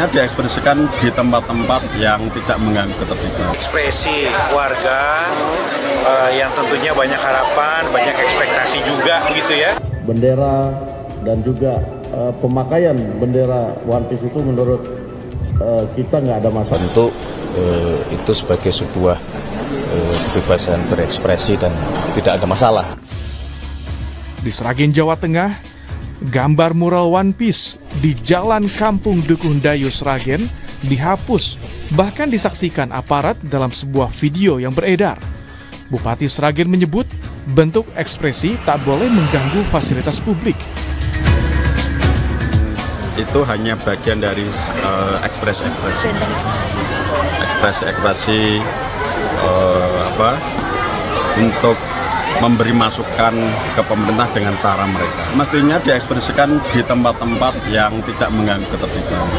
Mestinya diekspresikan di tempat-tempat yang tidak mengganggu ketertiban. Ekspresi warga yang tentunya banyak harapan, banyak ekspektasi juga gitu ya. Bendera dan juga pemakaian bendera One Piece itu menurut kita nggak ada masalah. Tentu itu sebagai sebuah kebebasan berekspresi dan tidak ada masalah. Di Sragen, Jawa Tengah, gambar mural One Piece di Jalan Kampung Dukuh Dayu, Sragen dihapus, bahkan disaksikan aparat dalam sebuah video yang beredar. Bupati Sragen menyebut bentuk ekspresi tak boleh mengganggu fasilitas publik. Itu hanya bagian dari ekspresi untuk memberi masukan ke pemerintah dengan cara mereka. Mestinya diekspresikan di tempat-tempat yang tidak mengganggu ketertiban.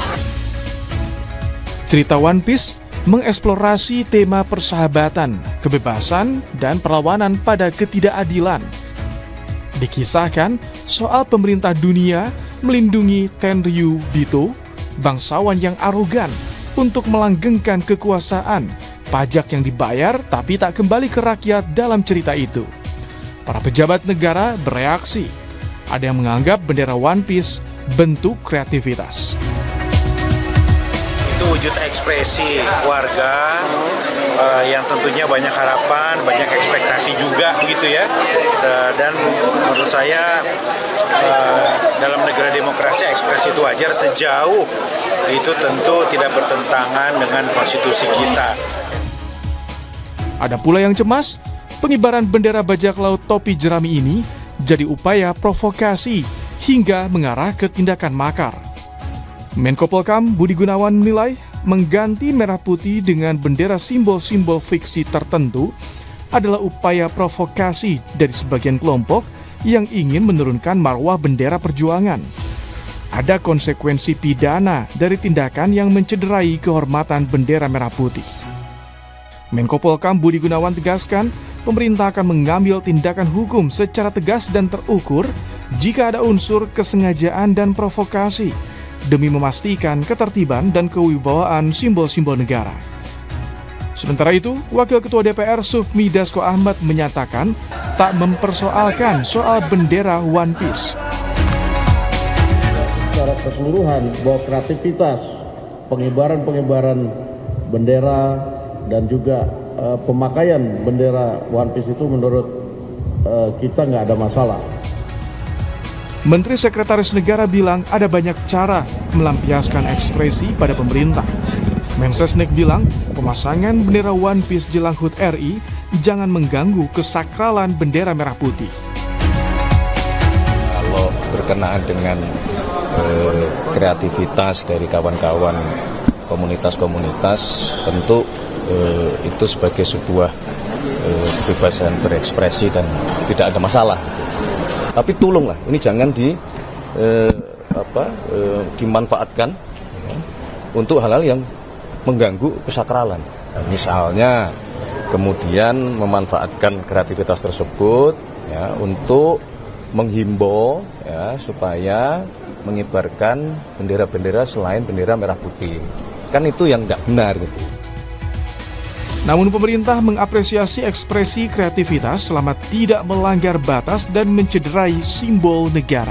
Cerita One Piece mengeksplorasi tema persahabatan, kebebasan, dan perlawanan pada ketidakadilan. Dikisahkan soal pemerintah dunia melindungi Tenryubito, bangsawan yang arogan, untuk melanggengkan kekuasaan, pajak yang dibayar tapi tak kembali ke rakyat dalam cerita itu. Para pejabat negara bereaksi. Ada yang menganggap bendera One Piece bentuk kreativitas. Itu wujud ekspresi warga yang tentunya banyak harapan, banyak ekspektasi juga gitu ya. Dan menurut saya dalam negara demokrasi ekspresi itu wajar sejauh itu tentu tidak bertentangan dengan konstitusi kita. Ada pula yang cemas, pengibaran bendera bajak laut topi jerami ini jadi upaya provokasi hingga mengarah ke tindakan makar. Menko Polhukam Budi Gunawan menilai mengganti merah putih dengan bendera simbol-simbol fiksi tertentu adalah upaya provokasi dari sebagian kelompok yang ingin menurunkan marwah bendera perjuangan. Ada konsekuensi pidana dari tindakan yang mencederai kehormatan bendera merah putih. Menko Polhukam Budi Gunawan tegaskan, pemerintah akan mengambil tindakan hukum secara tegas dan terukur jika ada unsur kesengajaan dan provokasi demi memastikan ketertiban dan kewibawaan simbol-simbol negara. Sementara itu, Wakil Ketua DPR Sufmi Dasko Ahmad menyatakan tak mempersoalkan soal bendera One Piece. Secara keseluruhan bahwa kreativitas pengibaran bendera dan juga pemakaian bendera One Piece itu menurut kita nggak ada masalah. Menteri Sekretaris Negara bilang ada banyak cara melampiaskan ekspresi pada pemerintah. Mensesnek bilang pemasangan bendera One Piece jelang HUT RI jangan mengganggu kesakralan bendera merah putih. Kalau berkenaan dengan kreativitas dari kawan-kawan komunitas-komunitas, tentu itu sebagai sebuah kebebasan berekspresi dan tidak ada masalah. Tapi tolonglah, ini jangan dimanfaatkan ya, untuk hal-hal yang mengganggu kesakralan. Misalnya, kemudian memanfaatkan kreativitas tersebut ya, untuk menghimbau ya, supaya mengibarkan bendera-bendera selain bendera merah putih. Kan itu yang nggak benar gitu. Namun pemerintah mengapresiasi ekspresi kreativitas selama tidak melanggar batas dan mencederai simbol negara.